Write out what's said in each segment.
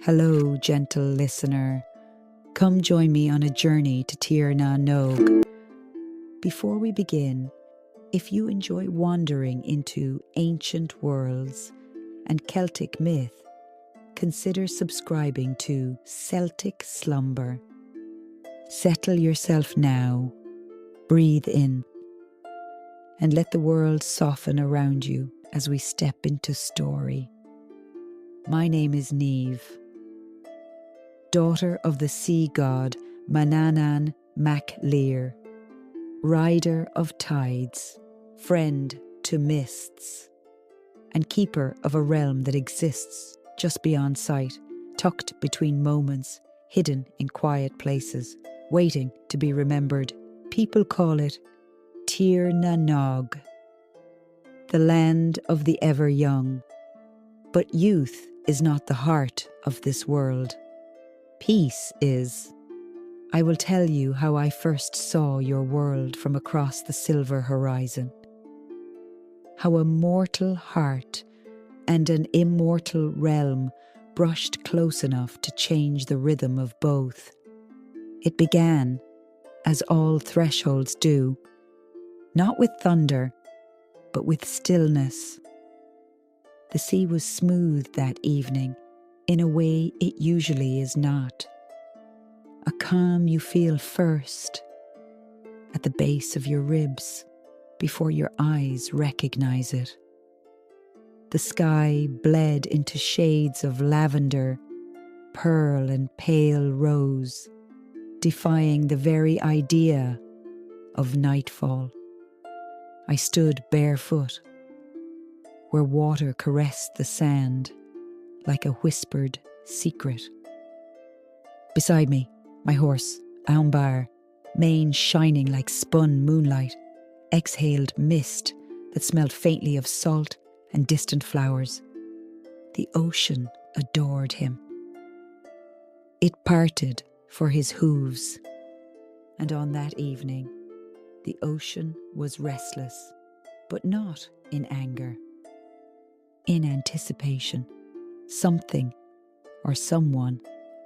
Hello, gentle listener. Come join me on a journey to Tir na Nog. Before we begin, if you enjoy wandering into ancient worlds and Celtic myth, consider subscribing to Celtic Slumber. Settle yourself now, breathe in, and let the world soften around you as we step into story. My name is Niamh, daughter of the sea god Manannan Mac Lir, rider of tides, friend to mists, and keeper of a realm that exists just beyond sight, tucked between moments, hidden in quiet places, waiting to be remembered. People call it Tir na Nog, the land of the ever young. But youth is not the heart of this world. Peace is. I will tell you how I first saw your world from across the silver horizon. How a mortal heart and an immortal realm brushed close enough to change the rhythm of both. It began, as all thresholds do, not with thunder, but with stillness. The sea was smooth that evening, in a way it usually is not. A calm you feel first, at the base of your ribs, before your eyes recognize it. The sky bled into shades of lavender, pearl and pale rose, defying the very idea of nightfall. I stood barefoot, where water caressed the sand like a whispered secret. Beside me, my horse, Aumbar, mane shining like spun moonlight, exhaled mist that smelled faintly of salt and distant flowers. The ocean adored him. It parted for his hooves, and on that evening, the ocean was restless, but not in anger. In anticipation, something or someone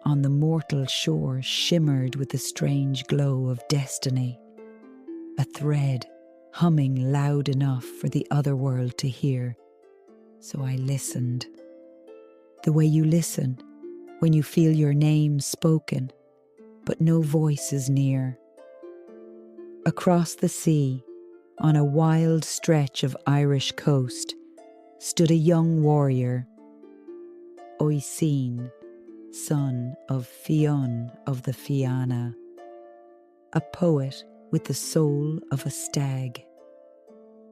on the mortal shore shimmered with the strange glow of destiny, a thread humming loud enough for the otherworld to hear. So I listened. The way you listen when you feel your name spoken, but no voice is near. Across the sea, on a wild stretch of Irish coast, stood a young warrior, Oisin, son of Fionn of the Fianna, a poet with the soul of a stag,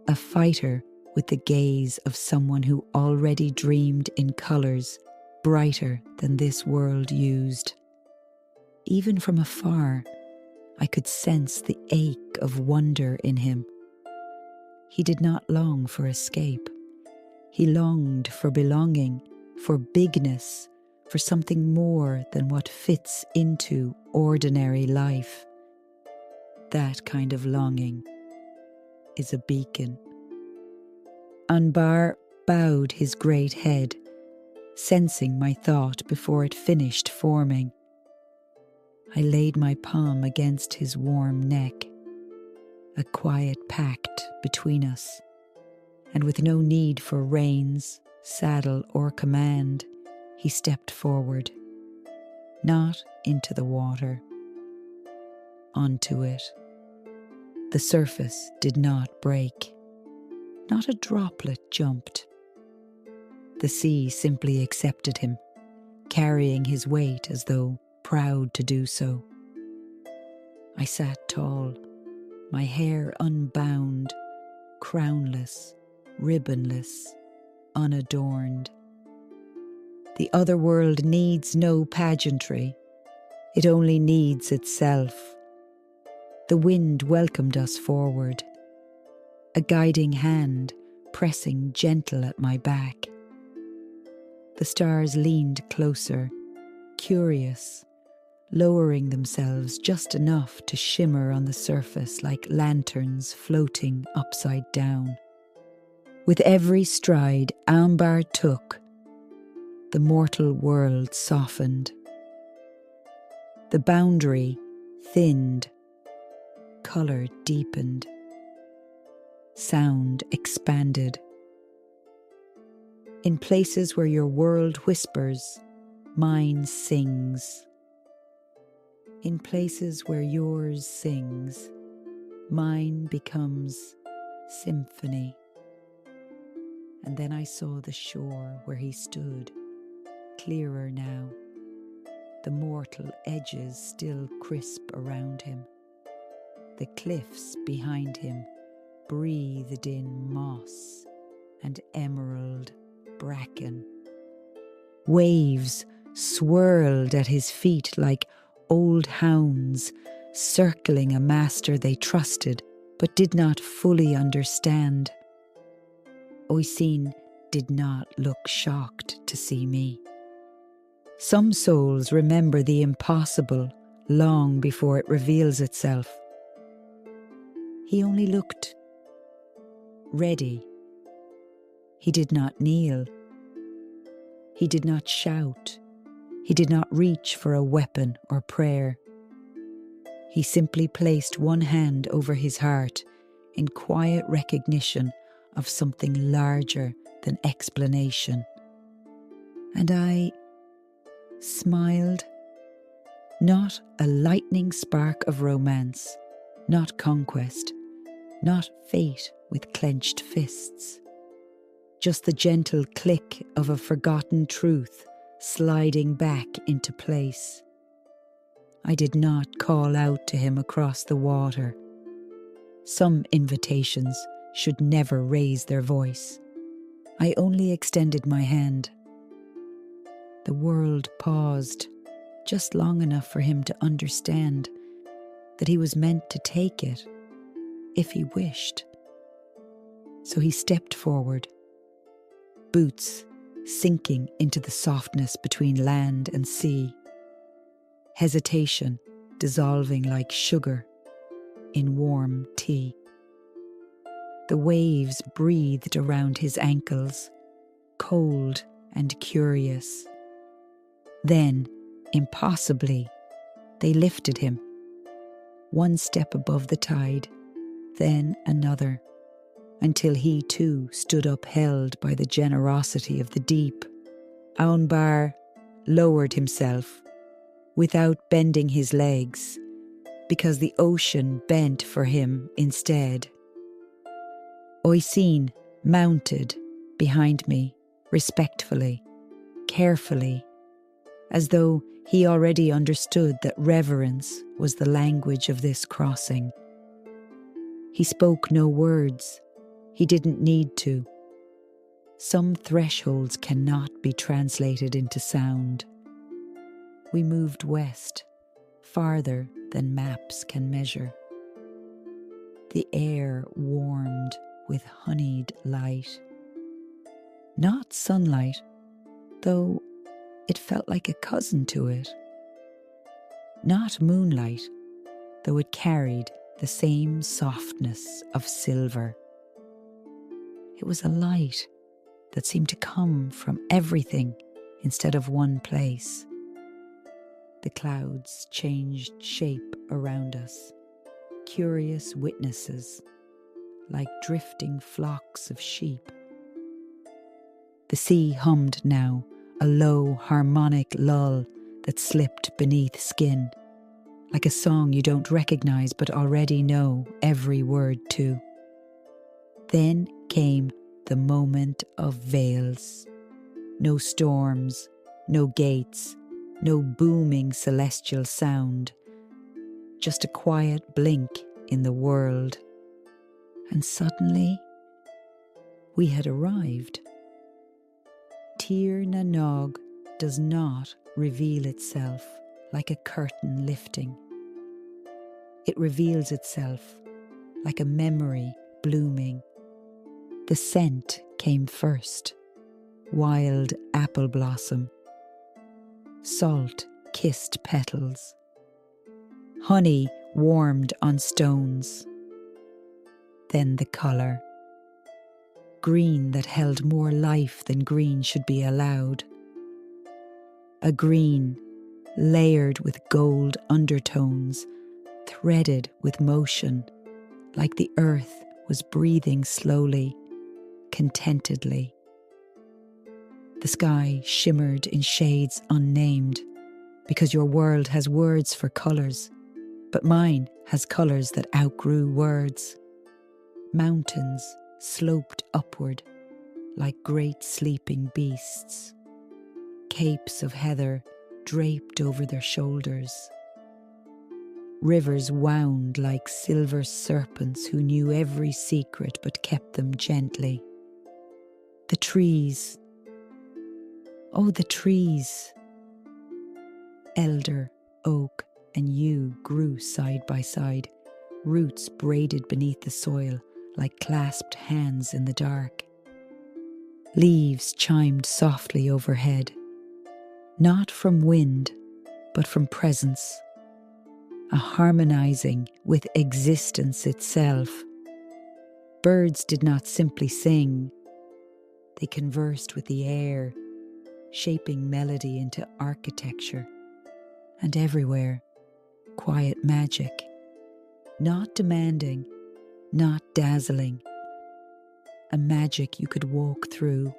a fighter with the gaze of someone who already dreamed in colours brighter than this world used. Even from afar, I could sense the ache of wonder in him. He did not long for escape. He longed for belonging, for bigness, for something more than what fits into ordinary life. That kind of longing is a beacon. Anbar bowed his great head, sensing my thought before it finished forming. I laid my palm against his warm neck, a quiet pact between us, and with no need for reins, saddle, or command, he stepped forward, not into the water, onto it. The surface did not break. Not a droplet jumped. The sea simply accepted him, carrying his weight as though proud to do so. I sat tall, my hair unbound, crownless, ribbonless, unadorned. The otherworld needs no pageantry. It only needs itself. The wind welcomed us forward, a guiding hand pressing gentle at my back. The stars leaned closer, curious, lowering themselves just enough to shimmer on the surface like lanterns floating upside down. With every stride Aumbar took, the mortal world softened. The boundary thinned, colour deepened, sound expanded. In places where your world whispers, mine sings. In places where yours sings, mine becomes symphony. And then I saw the shore where he stood, clearer now, the mortal edges still crisp around him. The cliffs behind him breathed in moss and emerald bracken. Waves swirled at his feet like old hounds, circling a master they trusted but did not fully understand. Oisin did not look shocked to see me. Some souls remember the impossible long before it reveals itself. He only looked ready. He did not kneel. He did not shout. He did not reach for a weapon or prayer. He simply placed one hand over his heart in quiet recognition of something larger than explanation. And I smiled. Not a lightning spark of romance, not conquest, not fate with clenched fists. Just the gentle click of a forgotten truth sliding back into place. I did not call out to him across the water. Some invitations should never raise their voice. I only extended my hand. The world paused, just long enough for him to understand that he was meant to take it, if he wished. So he stepped forward, boots sinking into the softness between land and sea, hesitation dissolving like sugar in warm tea. The waves breathed around his ankles, cold and curious. Then, impossibly, they lifted him, one step above the tide, then another, until he too stood upheld by the generosity of the deep. Aunbar lowered himself, without bending his legs, because the ocean bent for him instead. Oisin mounted behind me, respectfully, carefully, as though he already understood that reverence was the language of this crossing. He spoke no words. He didn't need to. Some thresholds cannot be translated into sound. We moved west, farther than maps can measure. The air warmed with honeyed light. Not sunlight, though it felt like a cousin to it. Not moonlight, though it carried the same softness of silver. It was a light that seemed to come from everything instead of one place. The clouds changed shape around us, curious witnesses, like drifting flocks of sheep. The sea hummed now, a low harmonic lull that slipped beneath skin, like a song you don't recognize but already know every word to. Then came the moment of veils. No storms, no gates, no booming celestial sound, just a quiet blink in the world. And suddenly, we had arrived. Tir na Nog does not reveal itself like a curtain lifting. It reveals itself like a memory blooming. The scent came first, wild apple blossom, salt kissed petals, honey warmed on stones. Then the colour, green that held more life than green should be allowed, a green layered with gold undertones, threaded with motion, like the earth was breathing slowly, contentedly. The sky shimmered in shades unnamed, because your world has words for colours, but mine has colours that outgrew words. Mountains sloped upward like great sleeping beasts. Capes of heather draped over their shoulders. Rivers wound like silver serpents who knew every secret but kept them gently. The trees, oh the trees! Elder, oak, and yew grew side by side, roots braided beneath the soil like clasped hands in the dark. Leaves chimed softly overhead, not from wind, but from presence, a harmonizing with existence itself. Birds did not simply sing, they conversed with the air, shaping melody into architecture. And everywhere, quiet magic, not demanding, not dazzling, a magic you could walk through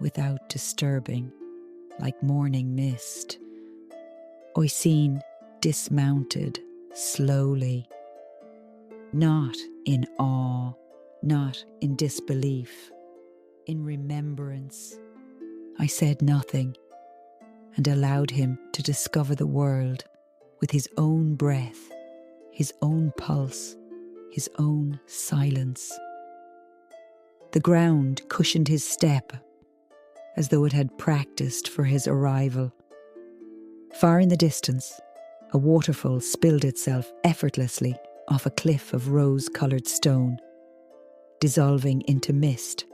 without disturbing, like morning mist. Oisin dismounted slowly, not in awe, not in disbelief, in remembrance. I said nothing and allowed him to discover the world with his own breath, his own pulse, his own silence. The ground cushioned his step as though it had practiced for his arrival. Far in the distance, a waterfall spilled itself effortlessly off a cliff of rose-coloured stone, dissolving into mist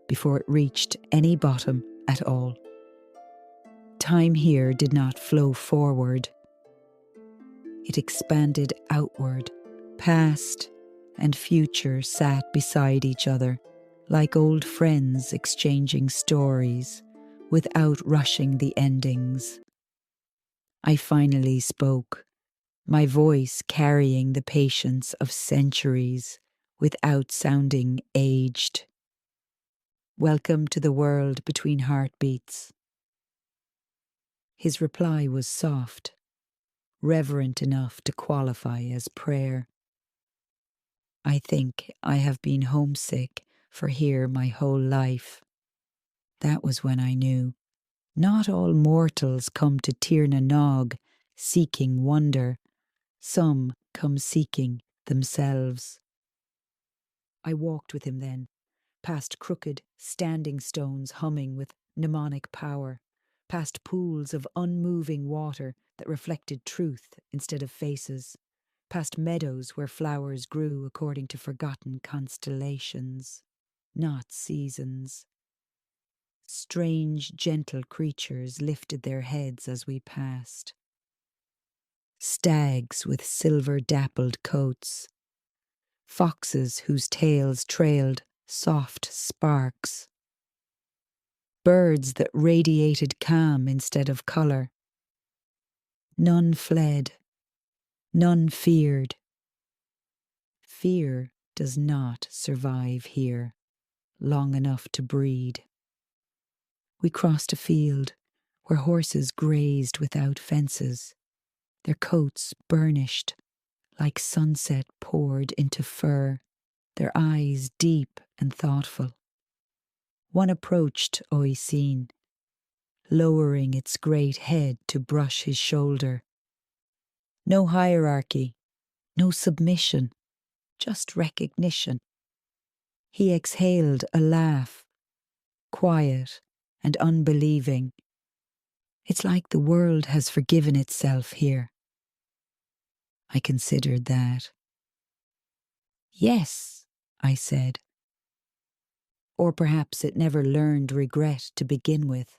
before it reached any bottom at all. Time here did not flow forward. It expanded outward. Past and future sat beside each other, like old friends exchanging stories without rushing the endings. I finally spoke, my voice carrying the patience of centuries without sounding aged. Welcome to the world between heartbeats. His reply was soft, reverent enough to qualify as prayer. I think I have been homesick for here my whole life. That was when I knew. Not all mortals come to Tir na Nog seeking wonder. Some come seeking themselves. I walked with him then, past crooked, standing stones humming with mnemonic power, past pools of unmoving water that reflected truth instead of faces, past meadows where flowers grew according to forgotten constellations, not seasons. Strange, gentle creatures lifted their heads as we passed. Stags with silver-dappled coats, foxes whose tails trailed soft sparks, birds that radiated calm instead of colour. None fled, none feared. Fear does not survive here long enough to breed. We crossed a field where horses grazed without fences, their coats burnished like sunset poured into fur, their eyes deep and thoughtful. One approached Oisin, lowering its great head to brush his shoulder. No hierarchy, no submission, just recognition. He exhaled a laugh, quiet and unbelieving. It's like the world has forgiven itself here. I considered that. Yes, I said. Or perhaps it never learned regret to begin with.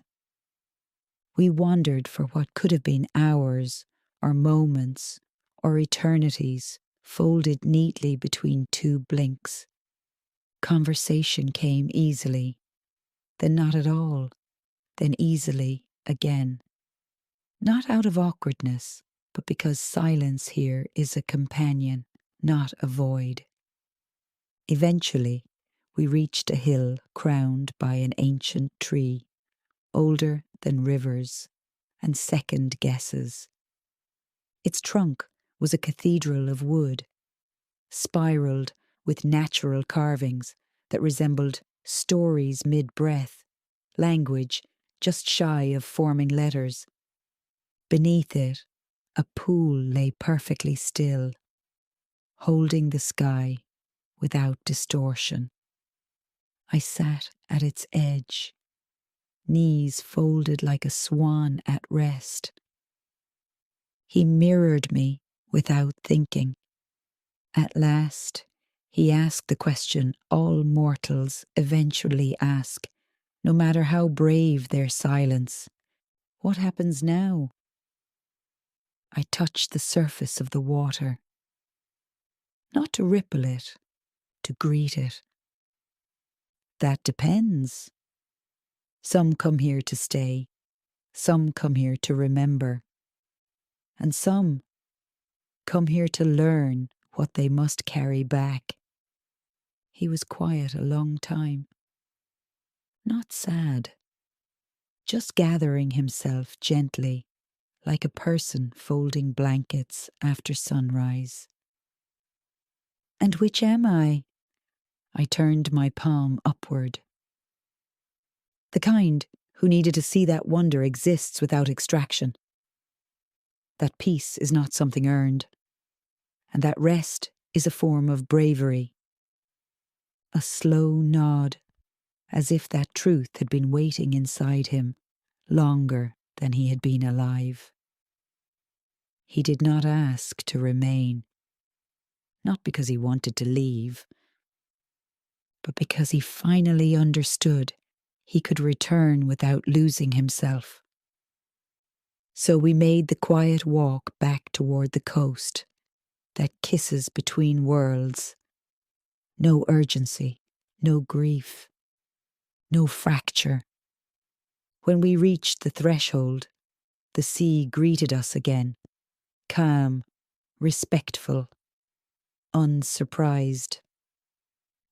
We wandered for what could have been hours, or moments, or eternities, folded neatly between two blinks. Conversation came easily, then not at all, then easily again. Not out of awkwardness, but because silence here is a companion, not a void. Eventually, we reached a hill crowned by an ancient tree, older than rivers and second guesses. Its trunk was a cathedral of wood, spiralled with natural carvings that resembled stories mid-breath, language just shy of forming letters. Beneath it, a pool lay perfectly still, holding the sky without distortion. I sat at its edge, knees folded like a swan at rest. He mirrored me without thinking. At last, he asked the question all mortals eventually ask, no matter how brave their silence. What happens now? I touched the surface of the water, not to ripple it, to greet it. That depends. Some come here to stay, some come here to remember, and some come here to learn what they must carry back. He was quiet a long time, not sad, just gathering himself gently, like a person folding blankets after sunrise. And which am I? I turned my palm upward. The kind who needed to see that wonder exists without extraction. That peace is not something earned, and that rest is a form of bravery. A slow nod, as if that truth had been waiting inside him longer than he had been alive. He did not ask to remain, not because he wanted to leave, but because he finally understood he could return without losing himself. So we made the quiet walk back toward the coast that kisses between worlds. No urgency, no grief, no fracture. When we reached the threshold, the sea greeted us again, calm, respectful, unsurprised.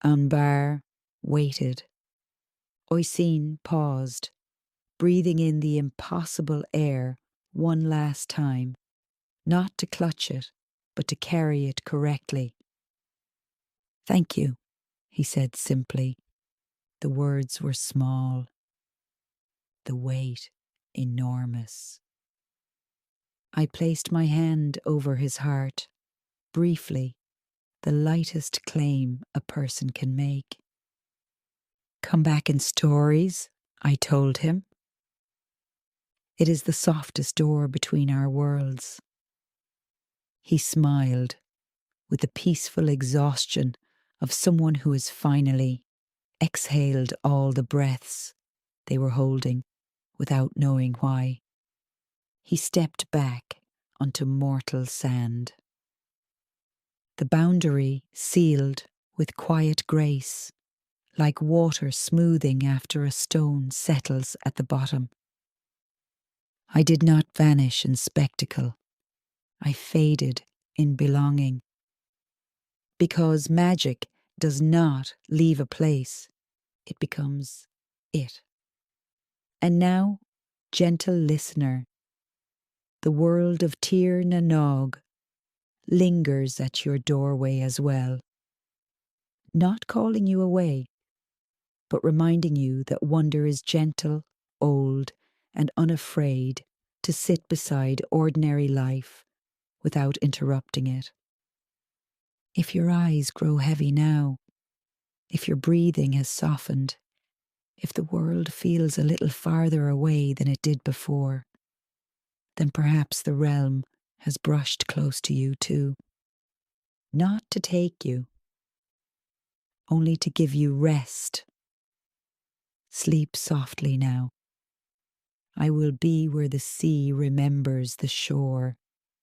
Anbar waited. Oisin paused, breathing in the impossible air one last time, not to clutch it, but to carry it correctly. Thank you, he said simply. The words were small, the weight enormous. I placed my hand over his heart, briefly, the lightest claim a person can make. Come back in stories, I told him. It is the softest door between our worlds. He smiled with the peaceful exhaustion of someone who has finally exhaled all the breaths they were holding without knowing why. He stepped back onto mortal sand. The boundary sealed with quiet grace, like water smoothing after a stone settles at the bottom. I did not vanish in spectacle. I faded in belonging. Because magic does not leave a place, it becomes it. And now, gentle listener, the world of Tir na Nog lingers at your doorway as well, not calling you away, but reminding you that wonder is gentle, old, and unafraid to sit beside ordinary life without interrupting it. If your eyes grow heavy now, if your breathing has softened, if the world feels a little farther away than it did before, then perhaps the realm has brushed close to you too. Not to take you, only to give you rest. Sleep softly now. I will be where the sea remembers the shore.